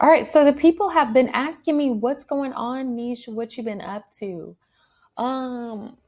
All right, so the people have been asking me what's going on, Niche, what you been up to. Um,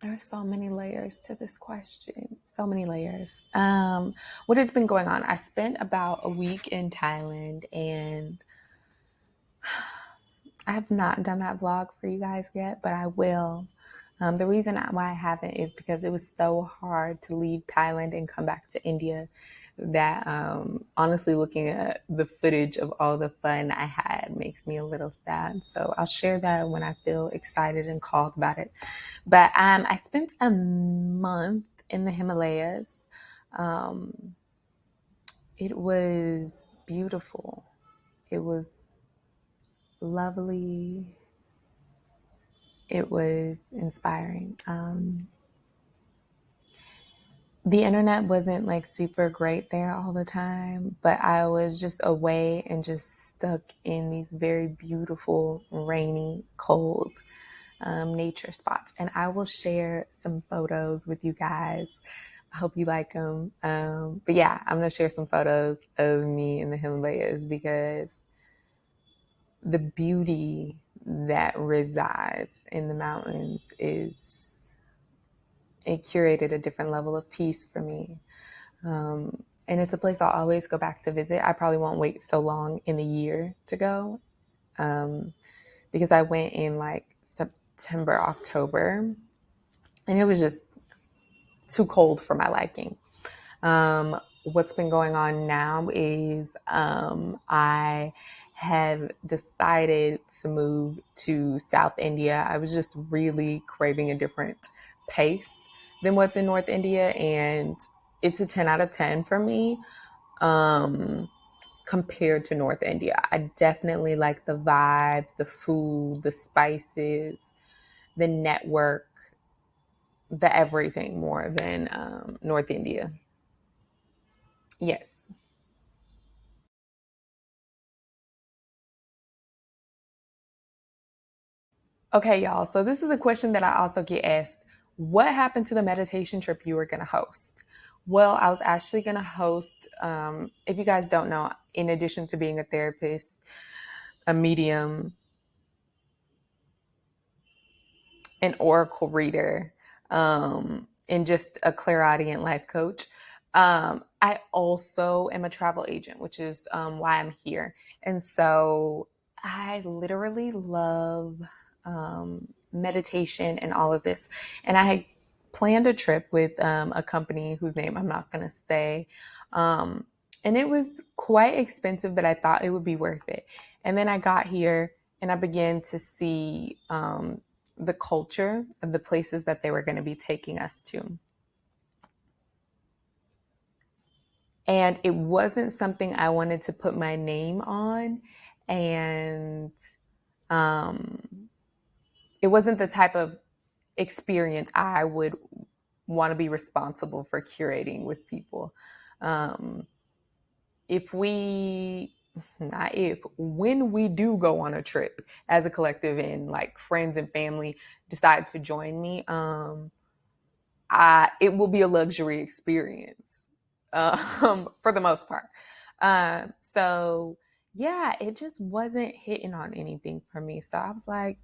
there's so many layers to this question. So many layers. What has been going on? I spent about a week in Thailand and I have not done that vlog for you guys yet, but I will. The reason why I haven't is because it was so hard to leave Thailand and come back to India that honestly, looking at the footage of all the fun I had makes me a little sad. So I'll share that when I feel excited and called about it. But I spent a month in the Himalayas. Um, it was beautiful. It was lovely. It was inspiring. The internet wasn't like super great there all the time, but I was just away and just stuck in these very beautiful, rainy, cold nature spots. And I will share some photos with you guys. I hope you like them. But yeah, I'm going to share some photos of me in the Himalayas because the beauty that resides in the mountains it curated a different level of peace for me. And it's a place I'll always go back to visit. I probably won't wait so long in the year to go because I went in like September, October, and it was just too cold for my liking. What's been going on now is I have decided to move to South India. I was just really craving a different pace than what's in North India, and it's a 10 out of 10 for me compared to North India. I definitely like the vibe, the food, the spices, the network, the everything more than North India. Yes. Okay, y'all. So this is a question that I also get asked. What happened to the meditation trip you were going to host? Well, I was actually going to host, if you guys don't know, in addition to being a therapist, a medium, an oracle reader, and just a clairaudient life coach. I also am a travel agent, which is why I'm here. And so I literally love meditation and all of this. And I had planned a trip with a company whose name I'm not going to say. Um, and it was quite expensive, but I thought it would be worth it. And then I got here and I began to see the culture of the places that they were going to be taking us to. And it wasn't something I wanted to put my name on. And um, it wasn't the type of experience I would want to be responsible for curating with people. Um, if we, not if, when we do go on a trip as a collective and like friends and family decide to join me, it will be a luxury experience for the most part. So yeah, it just wasn't hitting on anything for me. So I was like,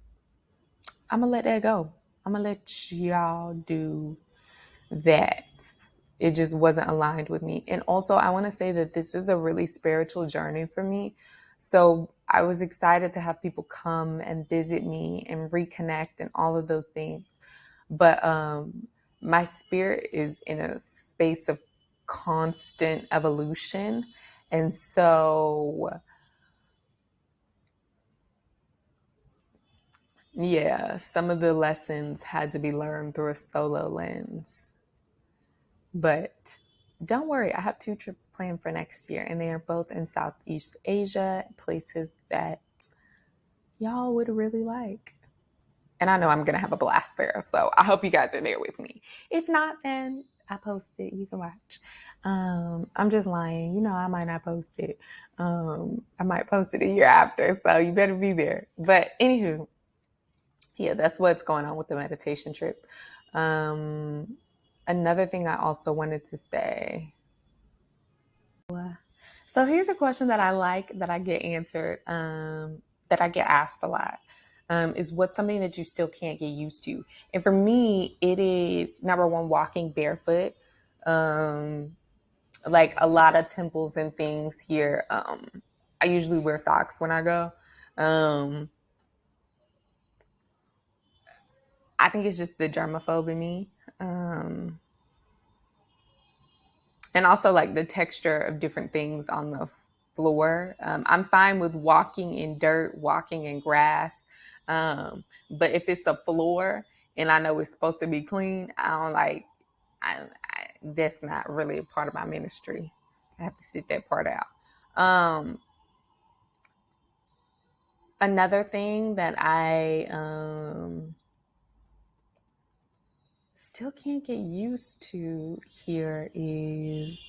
I'm gonna let that go. I'm gonna let y'all do that. It just wasn't aligned with me. And also, I want to say that this is a really spiritual journey for me. So I was excited to have people come and visit me and reconnect and all of those things. But my spirit is in a space of constant evolution. And so, yeah, some of the lessons had to be learned through a solo lens. But don't worry, I have two trips planned for next year, and they are both in Southeast Asia, places that y'all would really like. And I know I'm going to have a blast there. So I hope you guys are there with me. If not, then I post it. You can watch. I'm just lying. You know, I might not post it. I might post it a year after. So you better be there. But anywho, yeah, that's what's going on with the meditation trip. Another thing I also wanted to say. So here's a question that I like that I get answered, that I get asked a lot. Is what's something that you still can't get used to? And for me, it is number one, walking barefoot. Um, like a lot of temples and things here. I usually wear socks when I go. Um, I think it's just the germaphobe in me. Um, and also like the texture of different things on the floor. I'm fine with walking in dirt, walking in grass. But if it's a floor and I know it's supposed to be clean, I don't like, that's not really a part of my ministry. I have to sit that part out. Another thing that I still can't get used to here is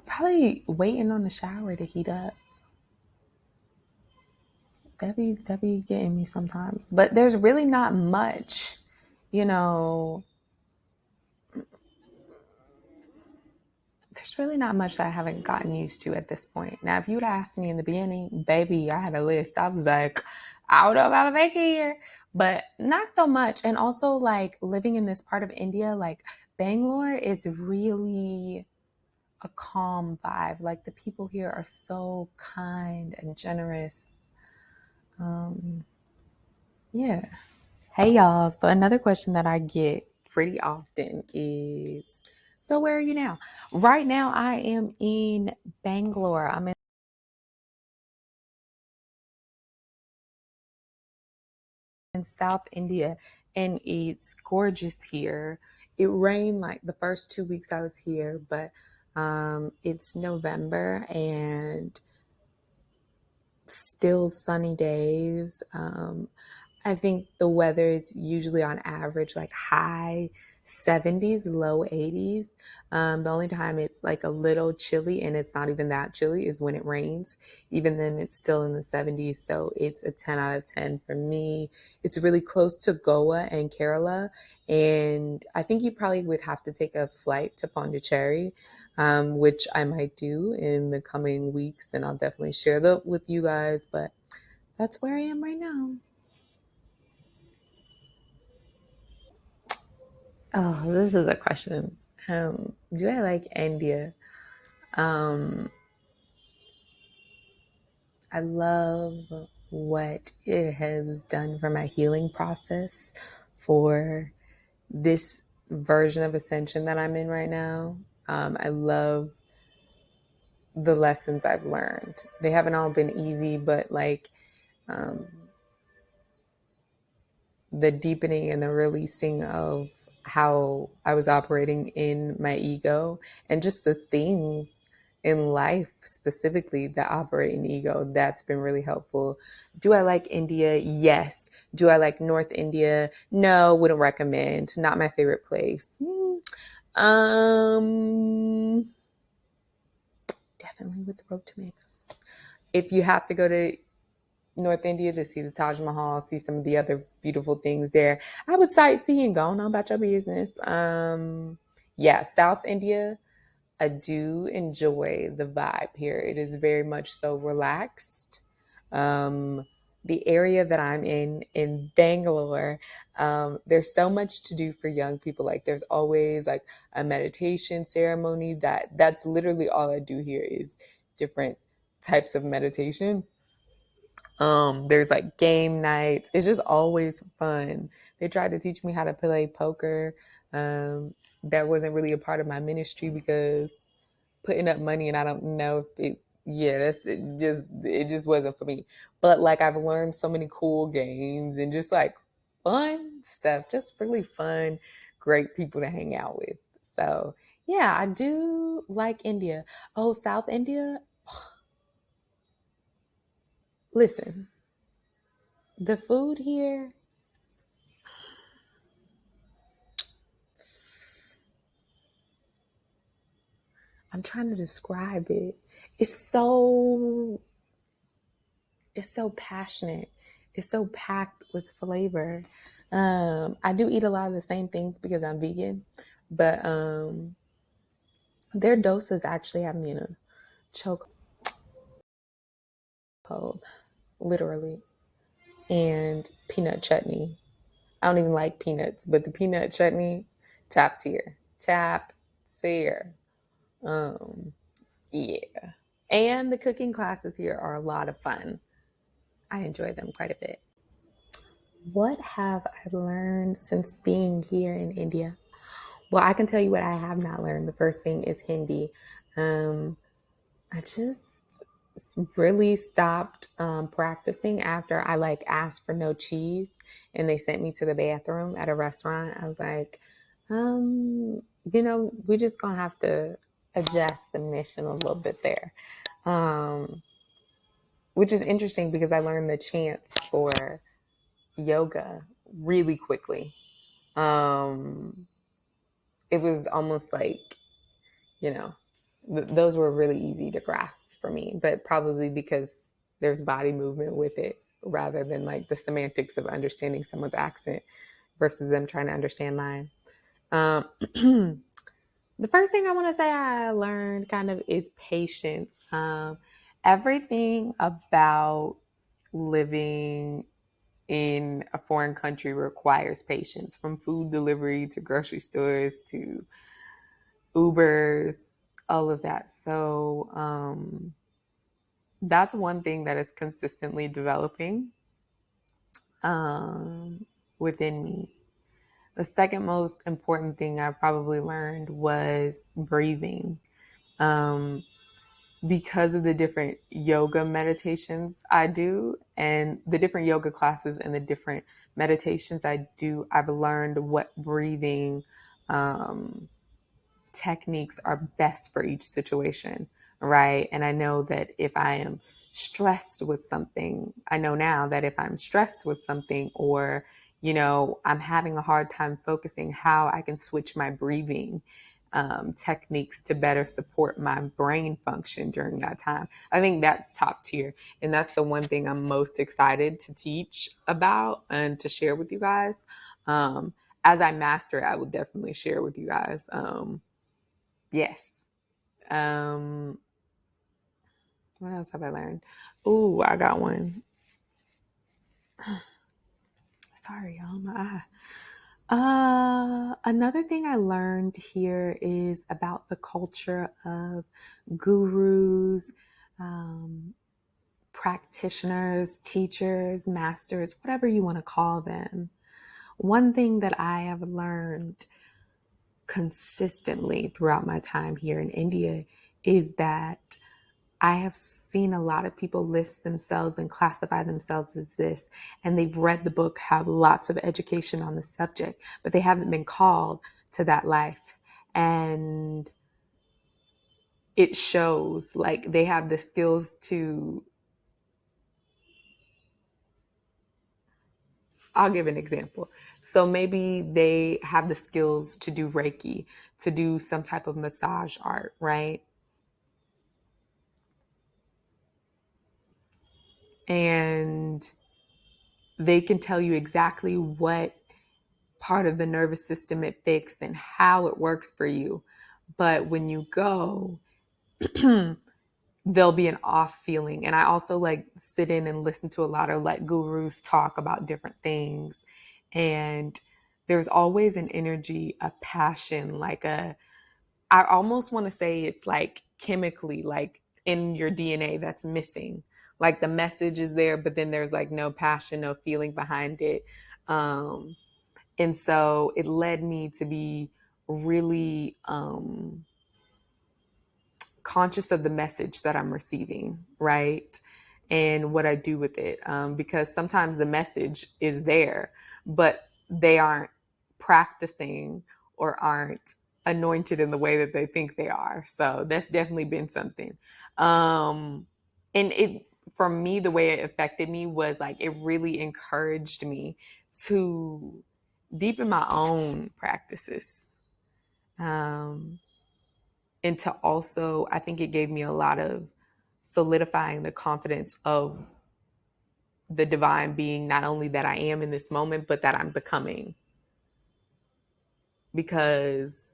probably waiting on the shower to heat up. That be getting me sometimes. But there's really not much, you know, there's really not much that I haven't gotten used to at this point. Now, if you'd asked me in the beginning, baby, I had a list. I was like, I don't know if I'm making here, but not so much. And also, like living in this part of India, like Bangalore is really a calm vibe. Like the people here are so kind and generous. Um, yeah. Hey y'all. So another question that I get pretty often is, so where are you now? Right now I am in Bangalore. I'm in South India and it's gorgeous here. It rained like the first 2 weeks I was here, but it's November and still sunny days. I think the weather is usually on average like high 70s, low 80s. The only time it's like a little chilly and it's not even that chilly is when it rains. Even then, it's still in the 70s. So it's a 10 out of 10 for me. It's really close to Goa and Kerala. And I think you probably would have to take a flight to Pondicherry, which I might do in the coming weeks. And I'll definitely share that with you guys. But that's where I am right now. Oh, this is a question. Do I like India? Um, I love what it has done for my healing process for this version of ascension that I'm in right now. I love the lessons I've learned. They haven't all been easy, but like um, the deepening and the releasing of how I was operating in my ego and just the things in life specifically that operate in ego, that's been really helpful. Do I like India? Yes. Do I like North India? No, wouldn't recommend. Not my favorite place. Um, Definitely with the rope tomatoes. If you have to go to North India to see the Taj Mahal, see some of the other beautiful things there, I would sightsee and go on about your business. Yeah, South India, I do enjoy the vibe here. It is very much so relaxed. Um, the area that I'm in Bangalore, there's so much to do for young people. Like there's always like a meditation ceremony that's literally all I do here is different types of meditation. There's like game nights. It's just always fun. They tried to teach me how to play poker. That wasn't really a part of my ministry because putting up money and I don't know if it, yeah, it just wasn't for me. But like I've learned so many cool games and just like fun stuff, just really fun, great people to hang out with. So yeah, I do like India. Oh, South India. Listen, the food here, I'm trying to describe it. It's so it's so passionate. It's so packed with flavor. I do eat a lot of the same things because I'm vegan, but their dosas actually have me in a chokehold, literally, and peanut chutney. I don't even like peanuts, but the peanut chutney, top tier, top tier. Um, yeah, and the cooking classes here are a lot of fun. I enjoy them quite a bit. What have I learned since being here in India? Well, I can tell you what I have not learned. The first thing is Hindi. Um, I just really stopped practicing after I like asked for no cheese and they sent me to the bathroom at a restaurant. I was like, we're just gonna have to adjust the mission a little bit there. Um, which is interesting because I learned the chants for yoga really quickly. Um, it was almost like, you know, those were really easy to grasp for me, but probably because there's body movement with it rather than like the semantics of understanding someone's accent versus them trying to understand mine. Um, the first thing I want to say I learned kind of is patience. Everything about living in a foreign country requires patience, from food delivery to grocery stores to Ubers, all of that. So that's one thing that is consistently developing um, within me. The second most important thing I probably learned was breathing. Um, because of the different yoga meditations I do and the different yoga classes and the different meditations I do, I've learned what breathing techniques are best for each situation, right? And I know that if I am stressed with something, I know now that if I'm stressed with something or, I'm having a hard time focusing, how I can switch my breathing techniques to better support my brain function during that time. I think that's top tier. And that's the one thing I'm most excited to teach about and to share with you guys. As I master it, I will definitely share with you guys. Yes. Um, what else have I learned? Ooh, I got one. Sorry, y'all, my eye. Another thing I learned here is about the culture of gurus, um, practitioners, teachers, masters, whatever you want to call them. One thing that I have learned consistently throughout my time here in India is that I have seen a lot of people list themselves and classify themselves as this, and they've read the book, have lots of education on the subject, but they haven't been called to that life. And it shows, like, they have the skills to, I'll give an example. So maybe they have the skills to do Reiki, to do some type of massage art, right? And they can tell you exactly what part of the nervous system it fixed and how it works for you. But when you go, there'll be an off feeling. And I also like sit in and listen to a lot of like gurus talk about different things. And there's always an energy, a passion, I almost want to say it's like chemically, like in your DNA that's missing. Like the message is there, but then there's like no passion, no feeling behind it. Um, and so it led me to be really conscious of the message that I'm receiving, right? And what I do with it. Because sometimes the message is there, but they aren't practicing or aren't anointed in the way that they think they are. So that's definitely been something. And it, for me, the way it affected me was like it really encouraged me to deepen my own practices. Um, and to also, I think it gave me a lot of solidifying the confidence of the divine being, not only that I am in this moment, but that I'm becoming. Because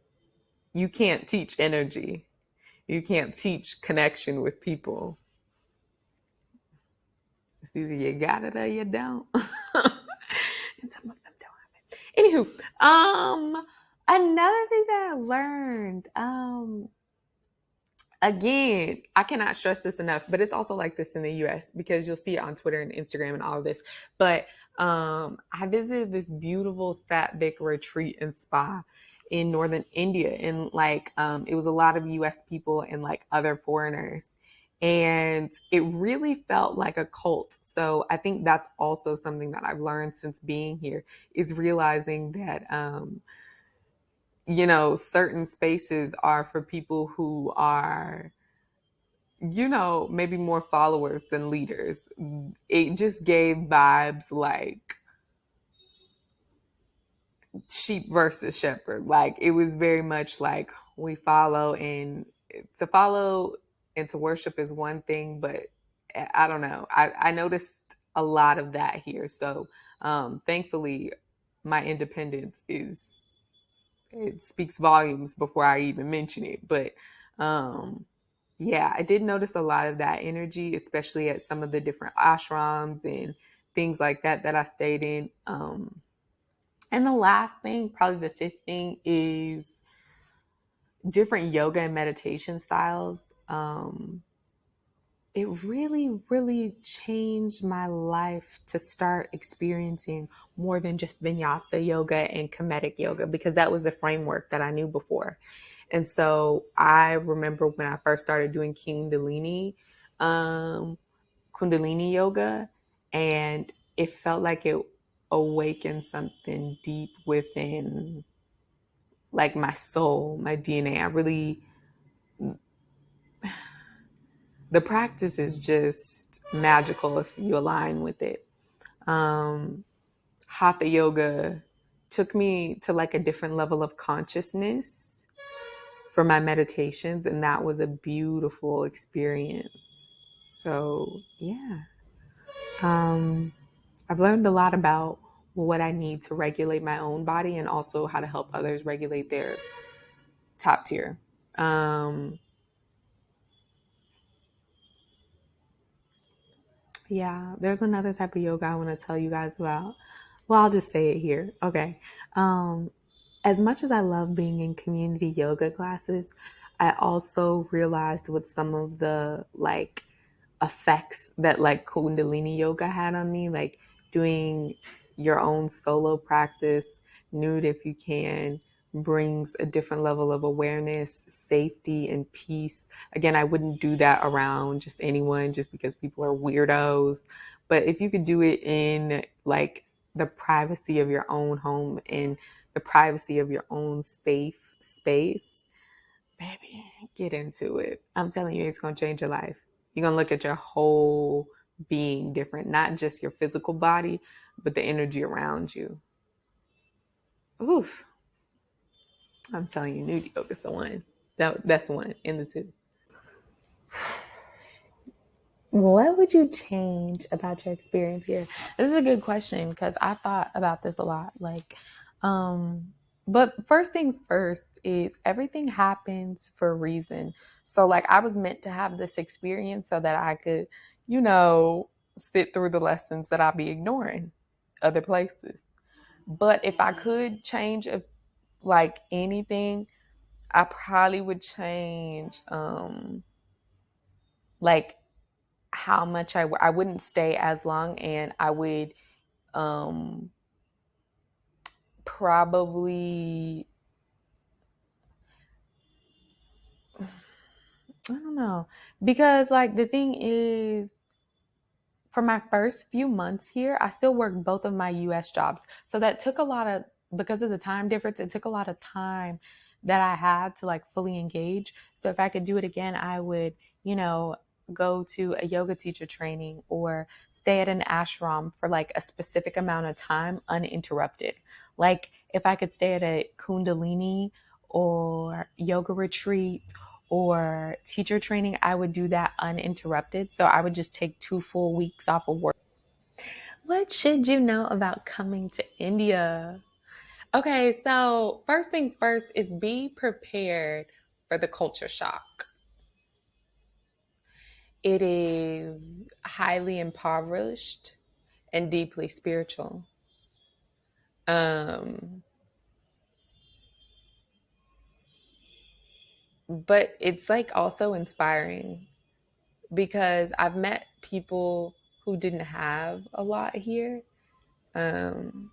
you can't teach energy, you can't teach connection with people. It's either you got it or you don't. And some of them don't have it. Anywho, another thing that I learned, again, I cannot stress this enough, but it's also like this in the US because you'll see it on Twitter and Instagram and all of this. But I visited this beautiful Satvik retreat and spa in northern India, and like it was a lot of US people and like other foreigners. And it really felt like a cult. So I think that's also something that I've learned since being here, is realizing that certain spaces are for people who are, maybe more followers than leaders. It just gave vibes like sheep versus shepherd. Like it was very much like we follow, and to follow and to worship is one thing, but I don't know. I noticed a lot of that here. So thankfully my independence it speaks volumes before I even mention it. But yeah, I did notice a lot of that energy, especially at some of the different ashrams and things like that I stayed in. And the last thing, probably the fifth thing, is different yoga and meditation styles. It really, really changed my life to start experiencing more than just vinyasa yoga and Kemetic yoga, because that was a framework that I knew before. And so I remember when I first started doing um, Kundalini yoga, and it felt like it awakened something deep within, like my soul, my DNA. The practice is just magical if you align with it. Hatha yoga took me to like a different level of consciousness for my meditations, and that was a beautiful experience. So yeah, I've learned a lot about what I need to regulate my own body and also how to help others regulate theirs. Top tier. Yeah, there's another type of yoga I want to tell you guys about. Well, I'll just say it here. Okay. Um, as much as I love being in community yoga classes, I also realized with some of the like effects that like Kundalini yoga had on me, like doing your own solo practice, nude if you can, brings a different level of awareness, safety, and peace. Again, I wouldn't do that around just anyone just because people are weirdos. But if you could do it in like the privacy of your own home and the privacy of your own safe space, baby, get into it. I'm telling you, it's going to change your life. You're going to look at your whole being different, not just your physical body, but the energy around you. Oof. I'm telling you, nude yoga is the one. That's the one in the two. What would you change about your experience here? This is a good question because I thought about this a lot. Um, but first things first is everything happens for a reason. So, like, I was meant to have this experience so that I could, you know, sit through the lessons that I'll be ignoring other places. But if I could change, like anything, I probably would change, like how much I wouldn't stay as long, and I would um probably, I don't know, because like the thing is, for my first few months here, I still worked both of my US jobs. So that took a lot of, because of the time difference, it took a lot of time that I had to like fully engage. So if I could do it again, I would, you know, go to a yoga teacher training or stay at an ashram for like a specific amount of time uninterrupted. Like if I could stay at a Kundalini or yoga retreat or teacher training, I would do that uninterrupted. So I would just take 2 full weeks off of work. What should you know about coming to India? Okay, so first things first is be prepared for the culture shock. It is highly impoverished and deeply spiritual. Um, but it's like also inspiring because I've met people who didn't have a lot here. Um,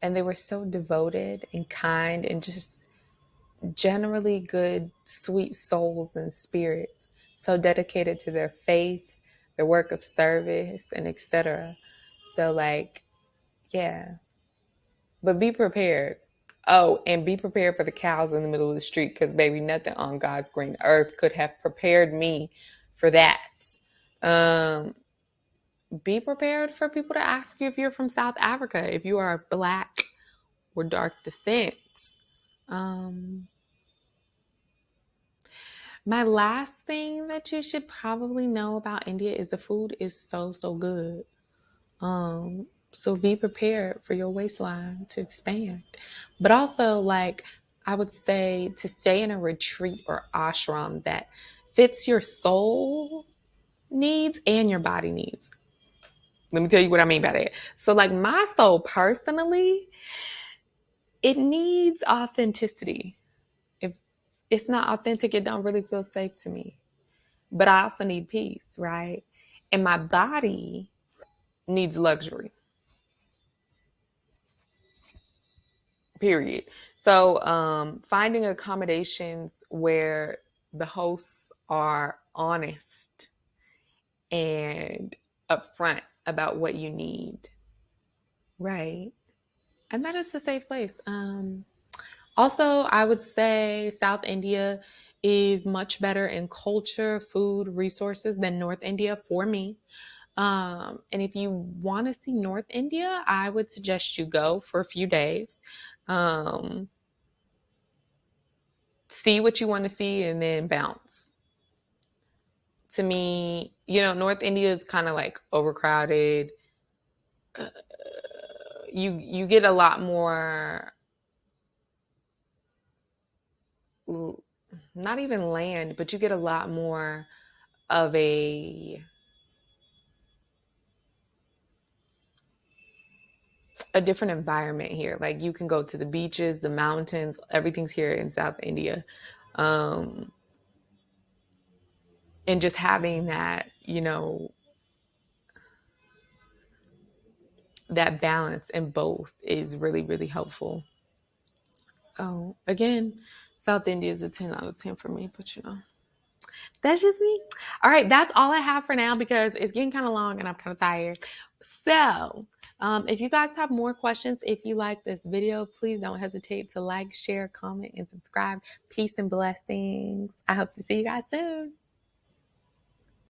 and they were so devoted and kind and just generally good, sweet souls and spirits, so dedicated to their faith, their work of service, and etc. So, like, yeah, but be prepared. Oh, and be prepared for the cows in the middle of the street because, baby, nothing on God's green earth could have prepared me for that. Um, be prepared for people to ask you if you're from South Africa, if you are Black or dark descent. Um, My last thing that you should probably know about India is the food is so, so good. So be prepared for your waistline to expand. But also, like, I would say to stay in a retreat or ashram that fits your soul needs and your body needs. Let me tell you what I mean by that. So, like, my soul personally, it needs authenticity. If it's not authentic, it don't really feel safe to me. But I also need peace, right? And my body needs luxury, period. So finding accommodations where the hosts are honest and upfront about what you need, right? And that is a safe place. Also, I would say South India is much better in culture, food, resources than North India for me. And if you want to see North India, I would suggest you go for a few days. Um, see what you want to see and then bounce. To me, North India is kind of like overcrowded. Uh, you get a lot more, not even land, but you get a lot more of a different environment here. Like you can go to the beaches, the mountains, everything's here in South India. Um, and just having that balance in both is really, really helpful. So again, South India is a 10 out of 10 for me, but that's just me. All right, that's all I have for now because it's getting kind of long and I'm kind of tired. So if you guys have more questions, if you like this video, please don't hesitate to like, share, comment, and subscribe. Peace and blessings. I hope to see you guys soon.